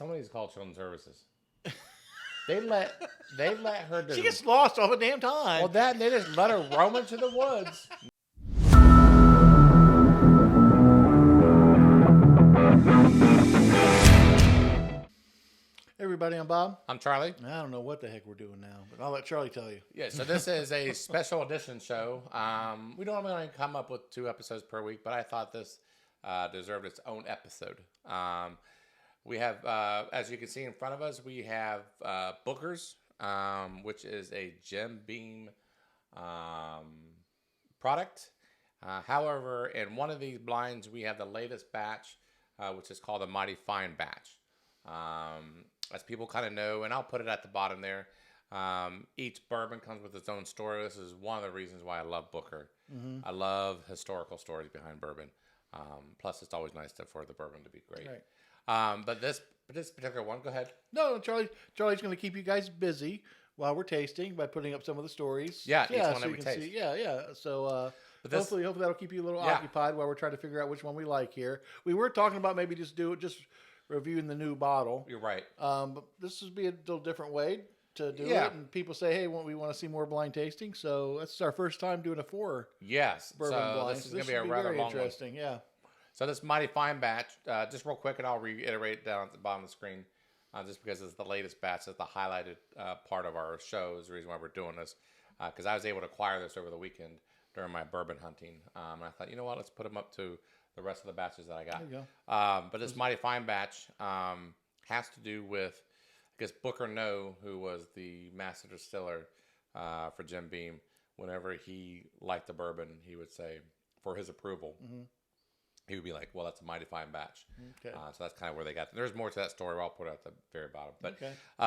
Somebody's called Children's Services. They let her do. She gets lost all the damn time. Well, they just let her roam into the woods. Hey everybody, I'm Bob. I'm Charlie. I don't know what the heck we're doing now, but I'll let Charlie tell you. Yeah, so this is a special edition show. We normally only come up with 2 episodes per week, but I thought this deserved its own episode. We have, as you can see in front of us, we have Booker's, which is a Jim Beam product. However, in one of these blinds, we have the latest batch, which is called the Mighty Fine Batch. As people kind of know, and I'll put it at the bottom there, each bourbon comes with its own story. This is one of the reasons why I love Booker. Mm-hmm. I love historical stories behind bourbon. Plus, it's always nice for the bourbon to be great. Right. But this particular one, go ahead. No, Charlie's going to keep you guys busy while we're tasting by putting up some of the stories. Yeah, each one that we taste. See. Yeah. So hopefully that'll keep you a little occupied while we're trying to figure out which one we like here. We were talking about maybe just reviewing the new bottle. You're right. But this would be a little different way to do it. And people say, hey, we want to see more blind tasting. So that's our first time doing a 4 bourbon blind. This is going to be a rather long interesting. One. Yeah. So this Mighty Fine batch, just real quick, and I'll reiterate down at the bottom of the screen, just because it's the latest batch. It's the highlighted part of our show is the reason why we're doing this. Because I was able to acquire this over the weekend during my bourbon hunting. And I thought, you know what, let's put them up to the rest of the batches that I got. There you go. But this Mighty Fine batch has to do with, I guess, Booker No, who was the master distiller for Jim Beam. Whenever he liked the bourbon, he would say, for his approval, he would be like, well, that's a Mighty Fine batch. Okay. So that's kind of where they got it. There's more to that story. I'll put it at the very bottom. But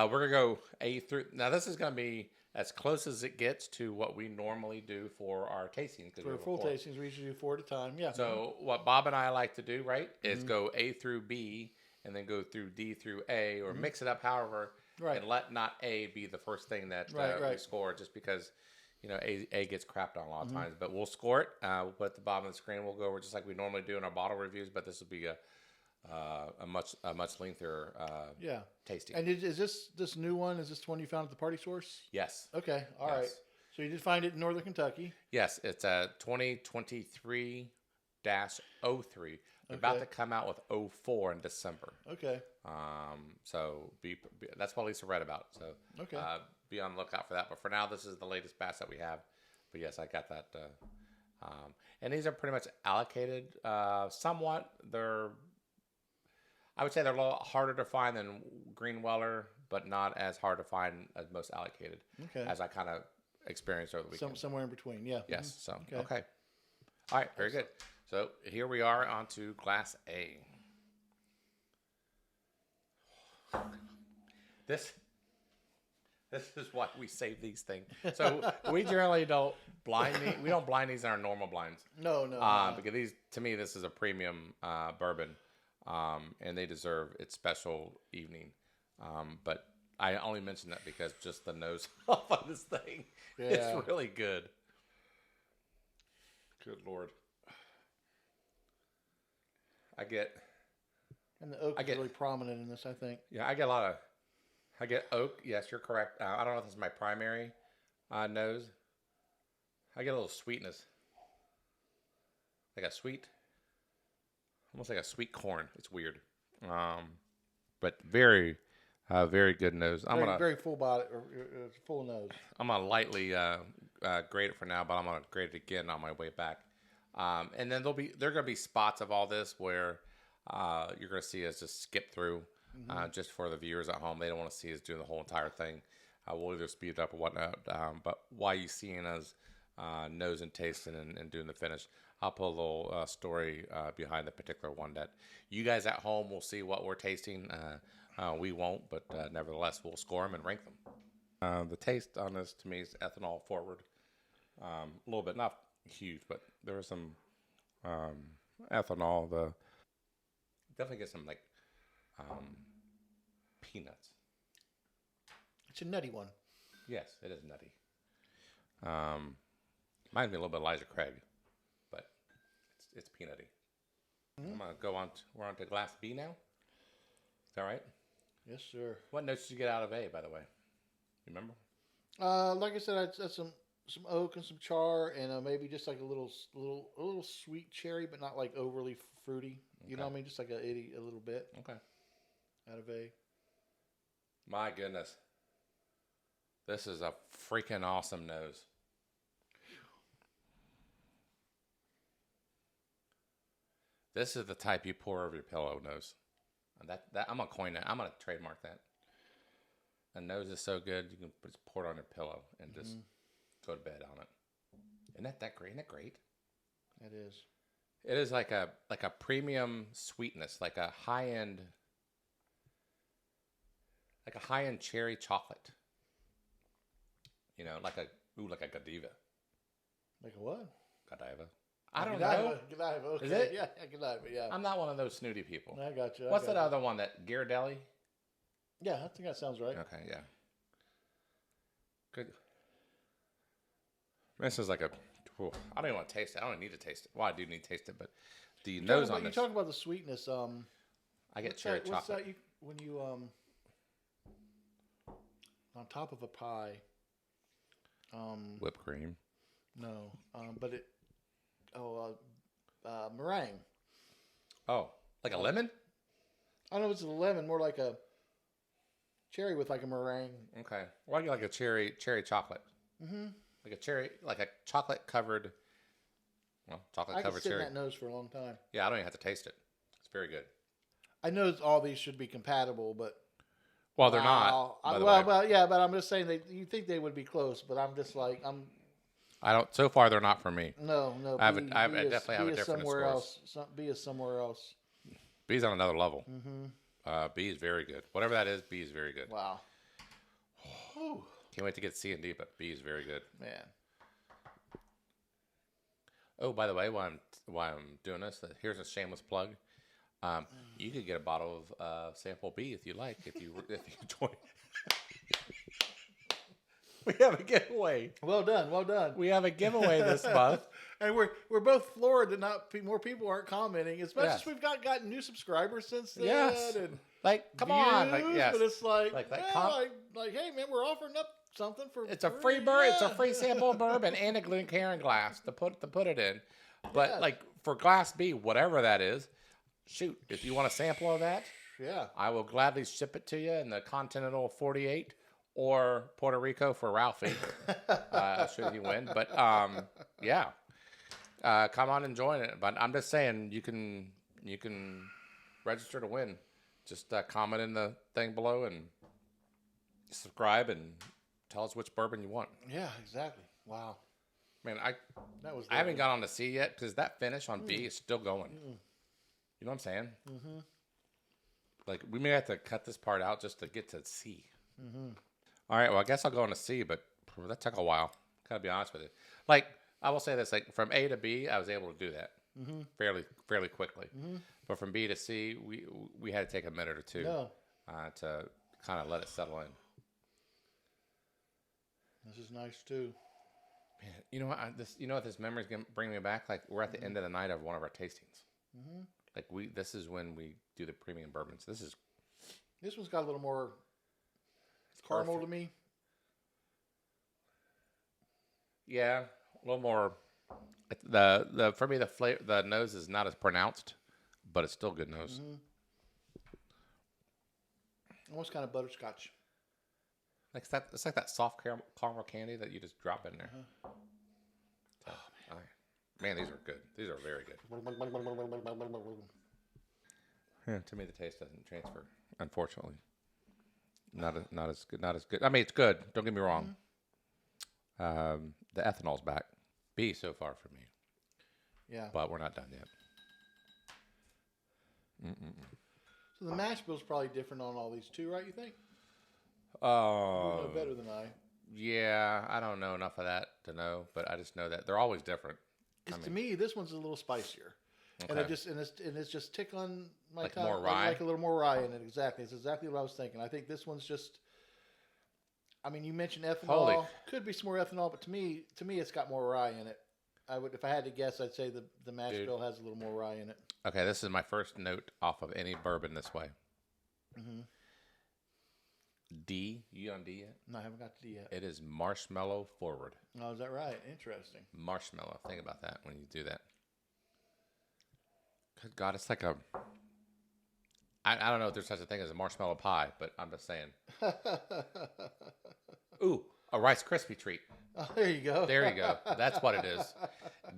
we're going to go A through. Now, this is going to be as close as it gets to what we normally do for our tastings. For full tastings, we usually do 4 at a time. Yeah. So what Bob and I like to do, right, is go A through B and then go through D through A, or mix it up however, and let not A be the first thing that we score, just because, you know, A gets crapped on a lot of times. But we'll score it. We'll put it at the bottom of the screen. We'll go over just like we normally do in our bottle reviews, but this will be a much lengthier tasting. And is this new one? Is this one you found at the Party Source? Yes. Okay. All right. So you did find it in Northern Kentucky? Yes. It's a 2023-03. They're about to come out with 04 in December. Okay. So that's what Lisa read about. So be on the lookout for that. But for now, this is the latest batch that we have. But yes, I got that. And these are pretty much allocated somewhat. I would say they're a little harder to find than Greenweller, but not as hard to find as most allocated. Okay. As I kind of experienced over the weekend. Somewhere in between, yeah. Yes. So okay. All right. Very good. So here we are on to Glass A. This is why we save these things. So we generally don't blind these. We don't blind these in our normal blinds. No. Because these, to me, this is a premium bourbon. And they deserve its special evening. But I only mention that because just the nose off on this thing is really good. Good Lord. And the oak is really prominent in this, I think. Yeah, I get oak. Yes, you're correct. I don't know if this is my primary nose. I get a little sweetness. Almost like a sweet corn. It's weird. But very, very good nose. Very full body, full nose. I'm going to lightly grade it for now, but I'm going to grade it again on my way back. And then there are going to be spots of all this where you're going to see us just skip through, just for the viewers at home. They don't want to see us doing the whole entire thing. We'll either speed it up or whatnot. But while you're seeing us nose and tasting and doing the finish, I'll put a little story behind the particular one that you guys at home will see what we're tasting. We won't, but nevertheless, we'll score them and rank them. The taste on this, to me, is ethanol forward. A little bit, not huge, but there was some ethanol. Definitely get some, like, peanuts. It's a nutty one. Yes, it is nutty. Reminds me a little bit of Elijah Craig, but it's peanutty. I'm gonna go on. We're on to Glass B now. Is that right? Yes, sir. What notes did you get out of A, by the way? You remember? Like I said, I had some oak and some char, and maybe just like a little sweet cherry, but not like overly fruity. Okay. You know what I mean? Just like a little bit. Okay. Out of A. My goodness. This is a freaking awesome nose. This is the type you pour over your pillow nose. That I'm gonna coin that. I'm gonna trademark that. The nose is so good you can just pour it on your pillow and just go to bed on it. Isn't that great? Isn't that great? It is. It is like a premium sweetness, like a high end cherry chocolate. You know, like a Godiva. Like a what? Godiva. I don't know. Godiva. Okay. Is it? Yeah, Godiva. Yeah. I'm not one of those snooty people. I got you. What's that other one? That Ghirardelli? Yeah, I think that sounds right. Okay, yeah. Good. This is like a. I don't even want to taste it. I don't need to taste it. Well, I do need to taste it, but the nose on this. You talk about the sweetness. I get cherry chocolate. What's that? When you on top of a pie. Whipped cream. No, but it. Meringue. Oh, like a lemon? I don't know if it's a lemon, more like a cherry with like a meringue. Okay. Well, I get like a cherry chocolate. Mm-hmm. Like a chocolate covered cherry. I could sit in that nose for a long time. Yeah, I don't even have to taste it. It's very good. I know all these should be compatible, but well, they're not. But I'm just saying you think they would be close, but I'm just like I don't. So far, they're not for me. No. I definitely have a different somewhere scores. else. B is somewhere else. B's on another level. Mm-hmm. B is very good. Whatever that is, B is very good. Wow. Can't wait to get C and D, but B is very good. Man. Oh, by the way, while I'm doing this, here's a shameless plug. You could get a bottle of sample B if you like. If you join. We have a giveaway. Well done. We have a giveaway this month, and we're both floored that more people aren't commenting. Especially as we've gotten new subscribers since then. Yes. And come on, but it's like hey man, we're offering up something for. It's a free It's a free sample of bourbon and a Glencairn glass to put it in. But for glass B, whatever that is, shoot, if you want a sample of that, I will gladly ship it to you in the Continental 48. Or Puerto Rico for Ralphie. Should he win. But, come on and join it. But I'm just saying, you can register to win. Just comment in the thing below and subscribe and tell us which bourbon you want. Yeah, exactly. Wow. Man, I haven't got on to C yet because that finish on B is still going. You know what I'm saying? Mm-hmm. Like, we may have to cut this part out just to get to C. Mm-hmm. All right, well, I guess I'll go on to C, but that took a while. Gotta be honest with you. Like, I will say this: like from A to B, I was able to do that fairly quickly. Mm-hmm. But from B to C, we had to take a minute or two to kind of let it settle in. This is nice too. Man, you know what this memory's gonna bring me back? Like we're at the end of the night of one of our tastings. Mm-hmm. Like this is when we do the premium bourbons. This one's got a little more. Caramel to me. Yeah, a little more. For me the flavor, the nose is not as pronounced, but it's still good nose. Mm-hmm. Almost kind of butterscotch. Like that, it's like that soft caramel candy that you just drop in there. Uh-huh. Man, these are good. These are very good. Yeah, to me the taste doesn't transfer, unfortunately. Not as good. I mean, it's good. Don't get me wrong. Mm-hmm. The ethanol's back. B so far for me. Yeah. But we're not done yet. So the mash bill's probably different on all these too, right? You think? You know better than I. Yeah, I don't know enough of that to know, but I just know that they're always different. To me, this one's a little spicier. Okay. And it's just tickling my tongue. More rye? Like a little more rye in it, exactly. It's exactly what I was thinking. I think this one's just... I mean, you mentioned ethanol. Could be some more ethanol, but to me, it's got more rye in it. If I had to guess, I'd say the mash bill has a little more rye in it. Okay, this is my first note off of any bourbon this way. Mm-hmm. D. You on D yet? No, I haven't got to D yet. It is marshmallow forward. Oh, is that right? Interesting. Marshmallow. Think about that when you do that. Good God, it's like a... I don't know if there's such a thing as a marshmallow pie, but I'm just saying. Ooh, a Rice Krispie treat. Oh, there you go. There you go. That's what it is.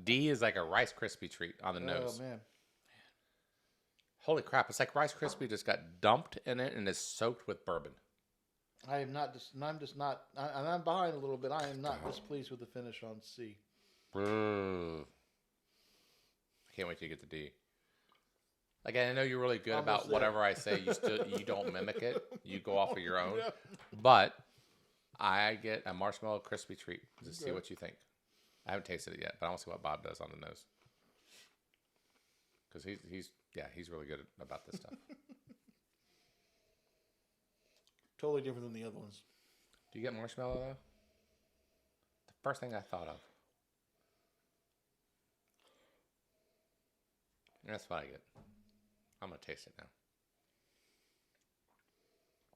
D is like a Rice Krispie treat on the nose. Oh, man. Holy crap. It's like Rice Krispie just got dumped in it and is soaked with bourbon. I am not just, I'm just not, and I'm behind a little bit. I am not displeased with the finish on C. I can't wait till you get to D. Like, I know you're really good about whatever I say. You don't mimic it. You go off of your own. Yeah. But I get a marshmallow crispy treat to see what you think. I haven't tasted it yet, but I want to see what Bob does on the nose. Because he's really good about this stuff. Totally different than the other ones. Do you get marshmallow though? The first thing I thought of. That's what I get. I'm going to taste it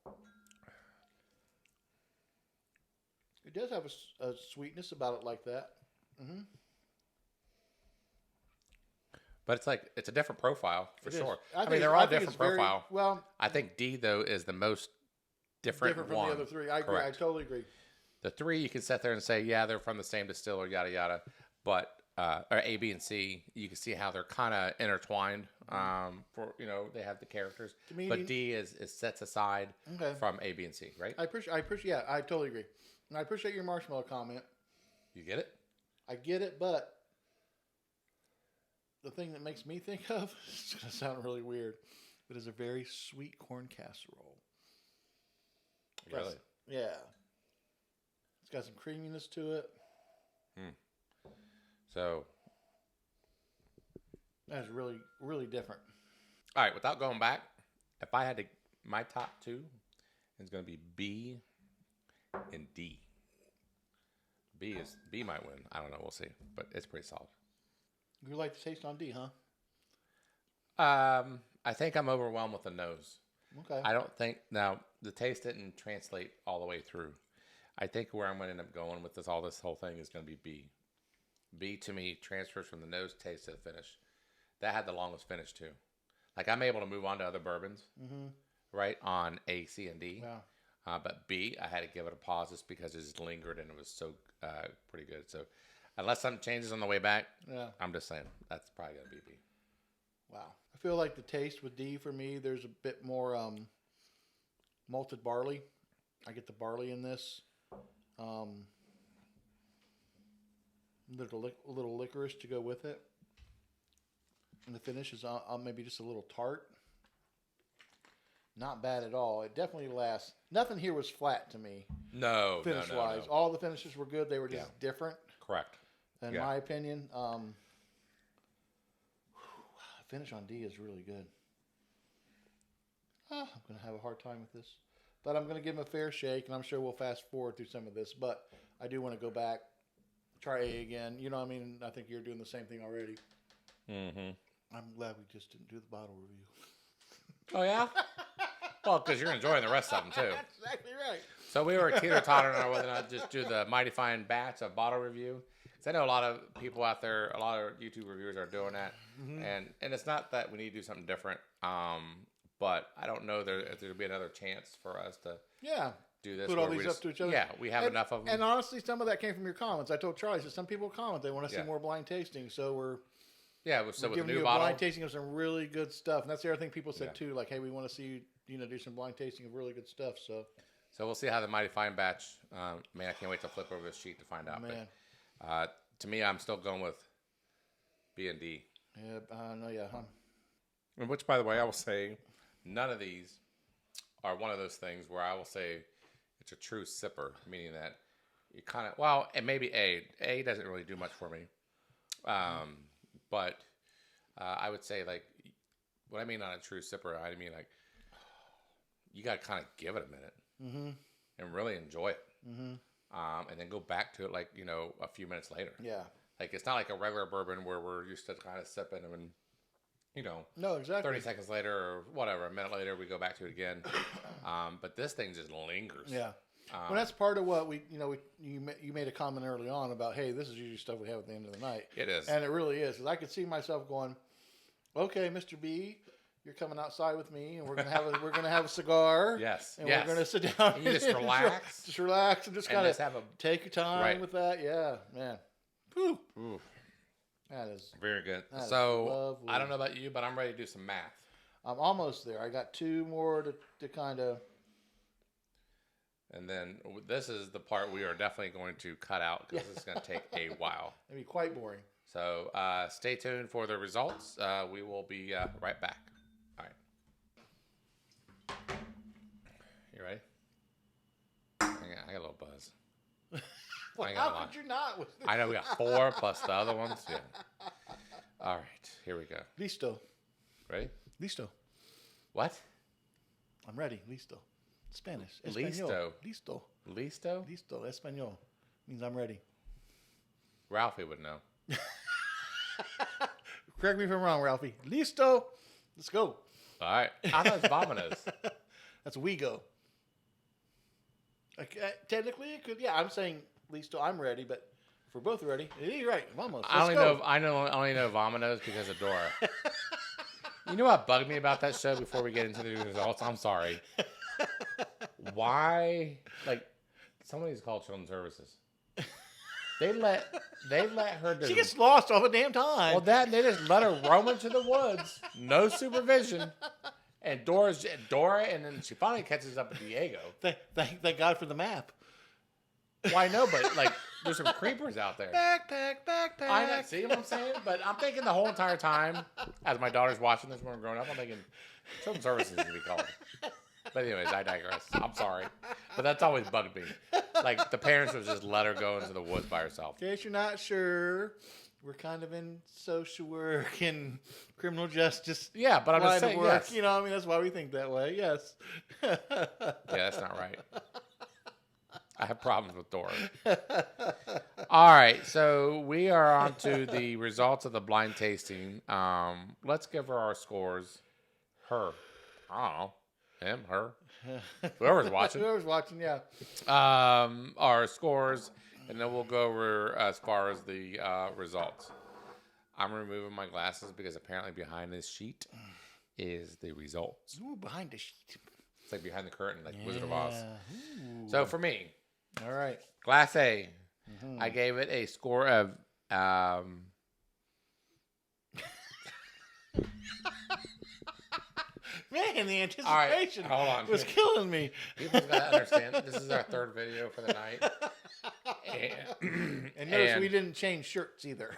now. It does have a sweetness about it like that. Mm-hmm. But it's a different profile for sure. I mean, they're all different profile. Well, I think D, though, is the most different from one. the other three. I agree. I totally agree. The three, you can sit there and say, yeah, they're from the same distiller, yada, yada. But... or A, B, and C, you can see how they're kind of intertwined. For they have the characters, but D is sets aside from A, B, and C, right? I appreciate. Yeah, I totally agree, and I appreciate your marshmallow comment. You get it? I get it, but the thing that makes me think of it's gonna sound really weird, but is a very sweet corn casserole. Really? Yeah. It's got some creaminess to it. So that's really, really different. All right, without going back, if I had to, my top two is going to be B and D. B might win. I don't know. We'll see, but it's pretty solid. You like the taste on D, huh? I think I'm overwhelmed with the nose. Okay. I don't think now the taste didn't translate all the way through. I think where I'm going to end up going with this whole thing is going to be B. B to me transfers from the nose taste to the finish. That had the longest finish too. Like I'm able to move on to other bourbons, right on A, C, and D. Yeah. But B, I had to give it a pause just because it just lingered and it was so pretty good. So unless something changes on the way back, I'm just saying that's probably gonna be B. Wow. I feel like the taste with D for me, there's a bit more malted barley. I get the barley in this. Little licorice to go with it. And the finish is maybe just a little tart. Not bad at all. It definitely lasts. Nothing here was flat to me. No, finish-wise. No. All the finishes were good. They were just different. Correct. In my opinion. Finish on D is really good. I'm going to have a hard time with this. But I'm going to give him a fair shake, and I'm sure we'll fast forward through some of this. But I do want to go back. Try A again. You know what I mean? I think you're doing the same thing already. Mm-hmm. I'm glad we just didn't do the bottle review. Oh, yeah? Well, because you're enjoying the rest of them, too. That's exactly right. So we were teeter-tottering on whether or not just do the Mighty Fine batch of bottle review. Because I know a lot of people out there, a lot of YouTube reviewers are doing that. Mm-hmm. And it's not that we need to do something different. But I don't know if there'll be another chance for us to... do this. Put all these up to each other. Yeah, we have enough of them. And honestly, some of that came from your comments. I told Charlie, so some people comment they want to see more blind tasting. So we're with giving the new you a bottle, blind tasting of some really good stuff. And that's the other thing people said too. Like, hey, we want to see you do some blind tasting of really good stuff. So we'll see how the Mighty Fine batch. Man, I can't wait to flip over this sheet to find out. Man, but, to me, I'm still going with B and D. Yeah, Which, by the way, I will say, none of these are one of those things where I will say. It's a true sipper, meaning that you kind of, and maybe A. A doesn't really do much for me. But I would say, like, what I mean on a true sipper, I mean, like, you got to kind of give it a minute and really enjoy it. And then go back to it, like, a few minutes later. Yeah. Like, it's not like a regular bourbon where we're used to kind of sipping them and, No, exactly. 30 seconds later or whatever, a minute later, we go back to it again. But this thing just lingers. Yeah. Well, that's part of what you made a comment early on about, hey, this is usually stuff we have at the end of the night. It is. And it really is. Because I could see myself going, okay, Mr. B, you're coming outside with me, and we're gonna have a cigar. Yes. And we're gonna sit down and you just relax. Just relax and just kind of take your time right. with that. Yeah, man. Whew. Ooh. That is very good. So I don't know about you, but I'm ready to do some math. I'm almost there. I got 2 more to kind of. And then this is the part we are definitely going to cut out because it's going to take a while. It'll be quite boring. So stay tuned for the results. We will be right back. All right. You ready? I got a little buzz. Well, how could you not? I know we got 4 plus the other ones. Yeah. All right. Here we go. Listo. Ready? Listo. What? I'm ready. Listo. Spanish. Listo. Listo. Listo? Listo. Espanol. Means I'm ready. Ralphie would know. Correct me if I'm wrong, Ralphie. Listo. Let's go. All right. I thought it's Vamonos. That's we go. Technically, it could. Yeah, I'm saying listo. I'm ready, but if we're both ready, you're right. Vamos. I only know Vamonos because of Dora. You know what bugged me about that show before we get into the results? I'm sorry. Why? Like, some of these call children's services. They let her do. She gets lost all the damn time. Well, they just let her roam into the woods, no supervision, and Dora, and then she finally catches up with Diego. Thank God for the map. Why no? But like, there's some creepers out there. Backpack. I know. See what I'm saying? But I'm thinking the whole entire time, as my daughter's watching this when we're growing up, I'm thinking children's services to be called. But anyways, I digress. I'm sorry. But that's always bugged me. Like, the parents would just let her go into the woods by herself. In case you're not sure, we're kind of in social work and criminal justice. Yeah, but I'm just saying, yes. You know, I mean, that's why we think that way. Yes. Yeah, that's not right. I have problems with Dora. All right, so we are on to the results of the blind tasting. Let's give her our scores. Her. I don't know. Him, her, whoever's watching. Yeah. Our scores, and then we'll go over as far as the results. I'm removing my glasses because apparently behind this sheet is the results. Ooh, behind the sheet. It's like behind the curtain, like Wizard of Oz. Ooh. So for me, all right, Glass A, I gave it a score of. Man, the anticipation was killing me. People's got to understand, this is our 3rd video for the night. And notice we didn't change shirts either.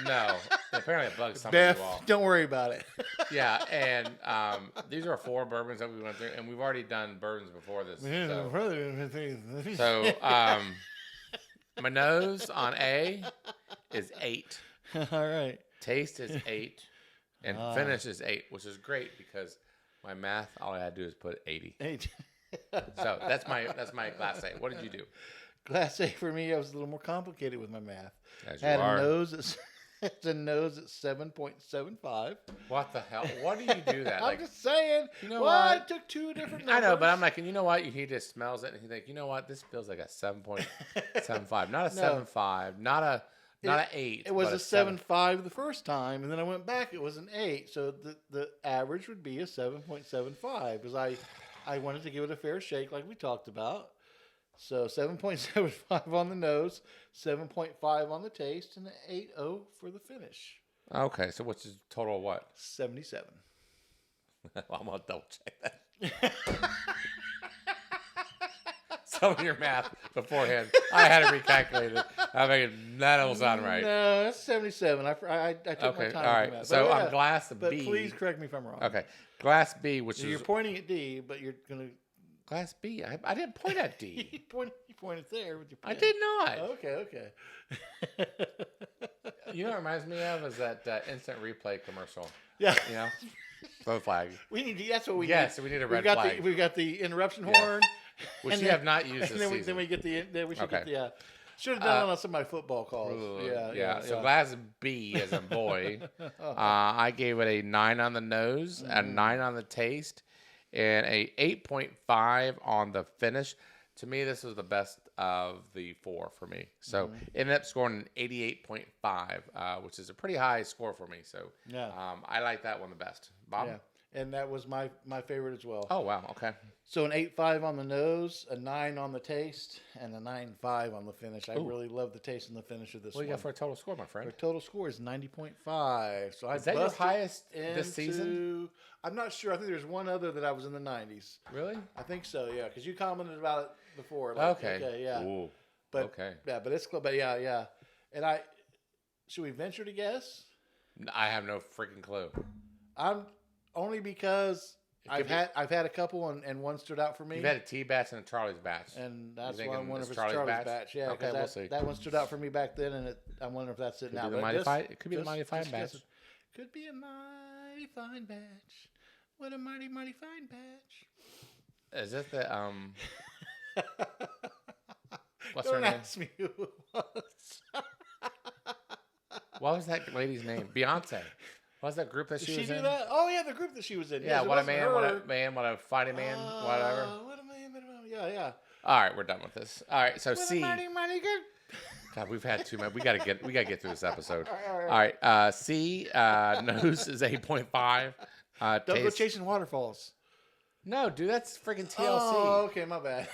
No. Apparently it bugs some Beth, of you all. Don't worry about it. Yeah, and these are 4 bourbons that we went through, and we've already done bourbons before this. So my nose on A is 8. All right. Taste is 8. And finish is 8, which is great because my math, all I had to do is put 80. 8. So that's my Glass A. What did you do? Glass A for me, I was a little more complicated with my math. As you are. It's a nose at 7.75. What the hell? Why do you do that? I'm just saying. You know what? I took 2 different numbers. I know, but I'm like, and you know what? He just smells it and he's like, you know what? This feels like a 7.75, not a 7.5, not an 8. It was a 7.5 the first time, and then I went back. It was an 8. So the average would be a 7.75 because I wanted to give it a fair shake, like we talked about. So 7.75 on the nose, 7.5 on the taste, and an 8.0 for the finish. Okay, so what's the total? What? 77. Well, I'm gonna double check that. Some of your math beforehand, I had it recalculated. I mean, that don't sound right. No, that's 77. I took my time. Okay, all right. Math. So I'm Glass B. But please correct me if I'm wrong. Okay, Glass B, which is you're pointing at D, but you're gonna. Glass B. I didn't point at D. You pointed there with your pen. I did not. Okay. You know what it reminds me of is that instant replay commercial. Yeah. You know? Red flag. That's what we need. Yes, we need a red flag. We've got the interruption horn. Which you have not used this season. Then we get the. We should get the. Should have done it on some of my football calls. Yeah. So glass B as a boy. I gave it a 9 on the nose, a 9 on the taste, and a 8.5 on the finish. To me, this was the best of the 4 for me. So it ended up scoring an 88.5, which is a pretty high score for me. So I like that one the best. Bob? Yeah. And that was my favorite as well. Oh, wow. Okay. So an 8.5 on the nose, a 9 on the taste, and a 9.5 on the finish. I really love the taste and the finish of this one. What do you got for a total score, my friend? Our total score is 90.5. So is that your highest this season? I'm not sure. I think there's one other that I was in the 90s. Really? I think so, yeah. Because you commented about it before. Okay, yeah. Ooh. But, yeah, but it's close. But yeah. And should we venture to guess? I have no freaking clue. Only because I've had a couple and one stood out for me. You've had a T batch and a Charlie's batch, and that's why I'm wondering if it's Charlie's batch. Yeah, okay, we'll see. That one stood out for me back then, and I'm wondering if that's it now. It could be the mighty fine batch. Could be a mighty fine batch. What a mighty fine batch. Is it the What's Don't her name? ask me who it was. What was that lady's name? Beyonce. What was that group that she was in? That? Oh yeah, the group that she was in. Yeah, what a man, what a fighting man, whatever. What a man, yeah. All right, we're done with this. All right, so C. Mighty good. God, we've had too many. We gotta get through this episode. All right, C. Nose is 8.5. Don't go chasing waterfalls. No, dude, that's freaking TLC. Oh, okay, my bad.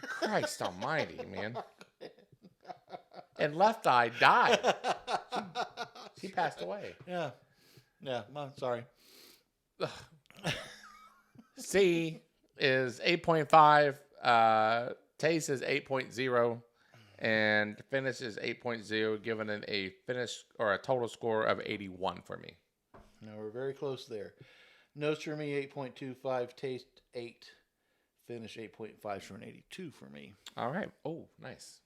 Christ Almighty, man. And Left Eye died. She passed away. Yeah. Well, sorry. C is 8.5. Taste is 8.0. And finish is 8.0, giving it a finish or a total score of 81 for me. No, we're very close there. Nose for me, 8.25. Taste, 8. Finish, 8.5 for an 82 for me. All right. Oh, nice.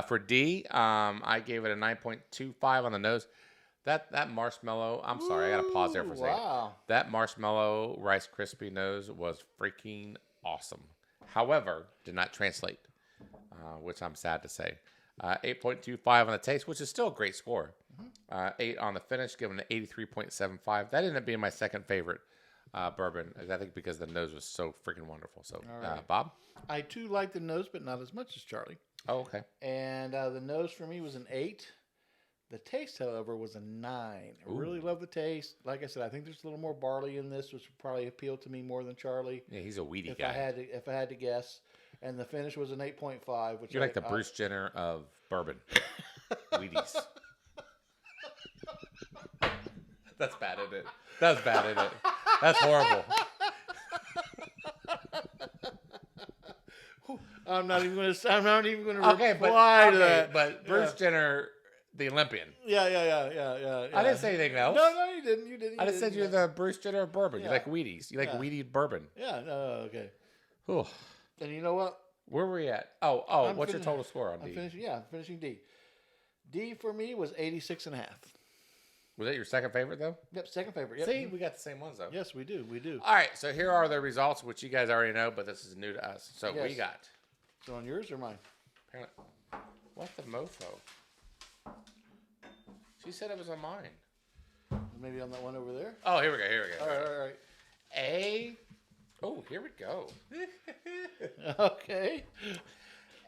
For D, I gave it a 9.25 on the nose. That marshmallow, I'm sorry, I got to pause there for a second. Wow. That marshmallow Rice Krispie nose was freaking awesome. However, did not translate, which I'm sad to say. 8.25 on the taste, which is still a great score. 8 on the finish, given an 83.75. That ended up being my second favorite bourbon, I think because the nose was so freaking wonderful. So, right. Bob? I, too, like the nose, but not as much as Charlie. Oh, okay. And the nose for me was an 8. The taste, however, was a 9. I really love the taste. Like I said, I think there's a little more barley in this, which would probably appeal to me more than Charlie. Yeah, he's a weedy guy. If I had to guess. And the finish was an 8.5. Which you're like the Bruce Jenner of bourbon. Wheaties. That's bad, isn't it? That's bad, isn't it? That's horrible. I'm not even going to reply to that. But Bruce Jenner, the Olympian. Yeah. I didn't say anything else. No, you didn't. I just said you're the Bruce Jenner of bourbon. You like Wheaties. You like weedy bourbon. Yeah. No. Okay. Whew. And you know what? Where were we at? What's your total score on D? Finishing D. D for me was 86.5. Was that your second favorite, though? Yep, second favorite. Yep. See, we got the same ones, though. Yes, we do. All right, so here are the results, which you guys already know, but this is new to us. So what you got? So on yours or mine? What the mofo? She said it was on mine. Maybe on that one over there? Oh, here we go. All right. Here we go. Okay.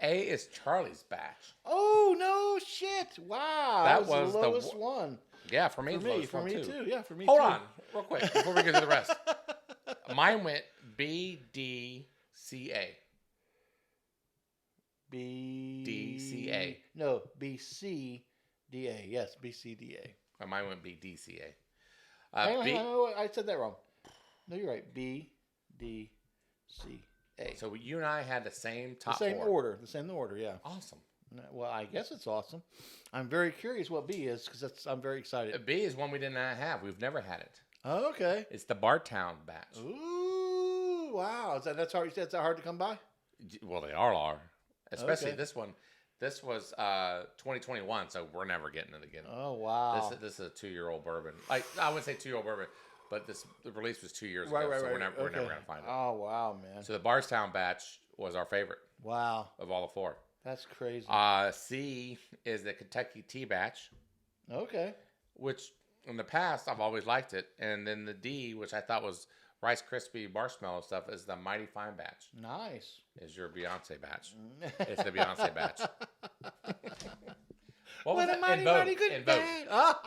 A is Charlie's batch. Oh, no shit. Wow. That was the lowest one. Yeah, for me too. Yeah, for me Hold on, real quick, before we get to the rest. Mine went B, D, C, A. B, D, C, A. No, B, C, D, A. Yes, B, C, D, A. Mine went B, D, C, A. Hang on, I said that wrong. No, you're right. B, D, C, A. So you and I had the same top four. Order. The same order, yeah. Awesome. Well, I guess it's awesome. I'm very curious what B is because I'm very excited. B is one we did not have. We've never had it. Oh, okay. It's the Bartown batch. Ooh, wow. That's hard. You said it's that hard to come by? Well, they all are. Especially this one. This was 2021, so we're never getting it again. Oh, wow. This is a 2-year-old bourbon. I wouldn't say 2-year-old bourbon, but the release was 2 years ago, so we're never going to find it. Oh, wow, man. So the Barstown batch was our favorite. Wow. Of all the 4. That's crazy. C is the Kentucky Tea Batch. Okay. Which in the past I've always liked it. And then the D, which I thought was Rice Krispie marshmallow stuff, is the Mighty Fine Batch. Nice. Is your Beyonce batch. It's the Beyonce batch. What was that? Mighty, mighty good In Vogue.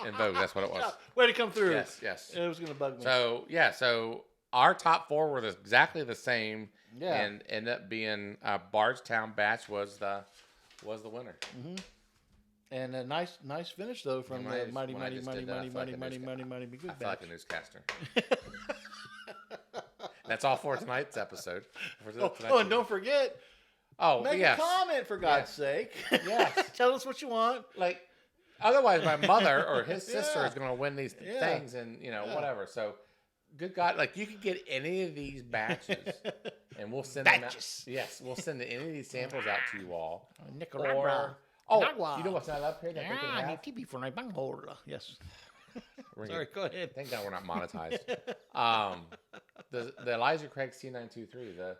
In Vogue, that's what it was. Way to come through. Yes. It was going to bug me. So our top 4 were exactly the same. Yeah. And ended up being Bardstown Batch was the winner. Mm-hmm. And a nice finish though from the mighty be good I feel like a newscaster. That's all for tonight's episode. And don't forget. Make a comment for God's sake. Yes. Tell us what you want. Like, otherwise, my mother or his sister is going to win these things, and whatever. So, good God, like you could get any of these batches, and we'll send them out. Yes, we'll send any of these samples out to you all. Nicaragua. You know what's not up here? TV for my bunghole. Yes. Sorry, go ahead. Thank God we're not monetized. The Elijah Craig C923.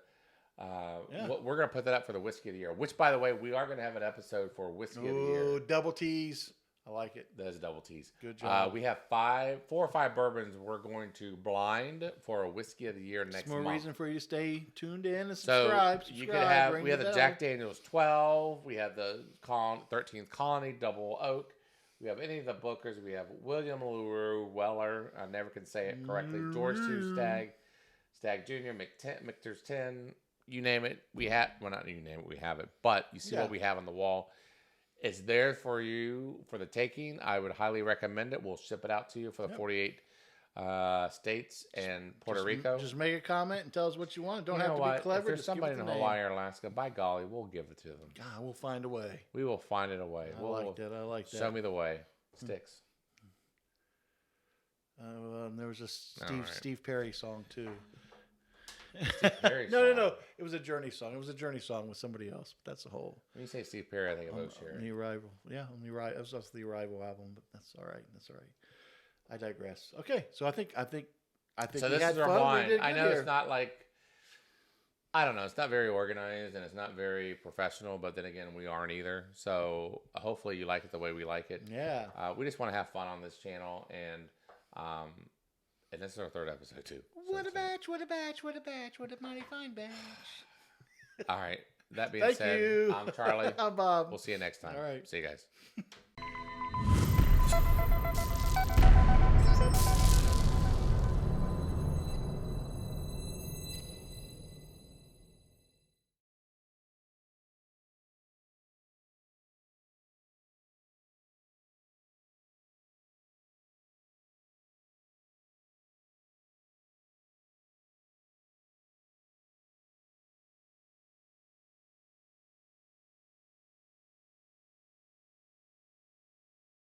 We're going to put that up for the Whiskey of the Year. Which, by the way, we are going to have an episode for Whiskey of the Year. Oh, double T's. I like it. That is double T's. Good job. We have 4 or 5 bourbons we're going to blind for a Whiskey of the Year next month. More reason for you to stay tuned in and subscribe. You could have. We have the Jack Daniel's 12. We have the 13th Colony Double Oak. We have any of the Bookers. We have William LaRue Weller. I never can say it correctly. George 2 Stag Jr. Michter's 10. You name it, we have. Well, not you name it, we have it. But you see what we have on the wall. It's there for you for the taking. I would highly recommend it. We'll ship it out to you for the 48 states and Puerto Rico. Just make a comment and tell us what you want. Don't have to be clever. If there's somebody in Hawaii or Alaska, by golly, we'll give it to them. God, we'll find a way. We will find it a way. I like that. Show me the way. Sticks. There was a Steve Perry song too. Steve Perry No. It was a Journey song. It was a Journey song with somebody else. But that's the whole. When you say Steve Perry, I think of those The Arrival. Yeah, on the Arrival. It was off the Arrival album, but that's all right. I digress. Okay, so I think. So this is our blind. I know it's not like. I don't know. It's not very organized and it's not very professional, but then again, we aren't either. So hopefully you like it the way we like it. Yeah. We just want to have fun on this channel, and this is our 3rd episode too. What a batch! What a mighty fine batch. All right. That being said, I'm Charlie. I'm Bob. We'll see you next time. All right. See you guys.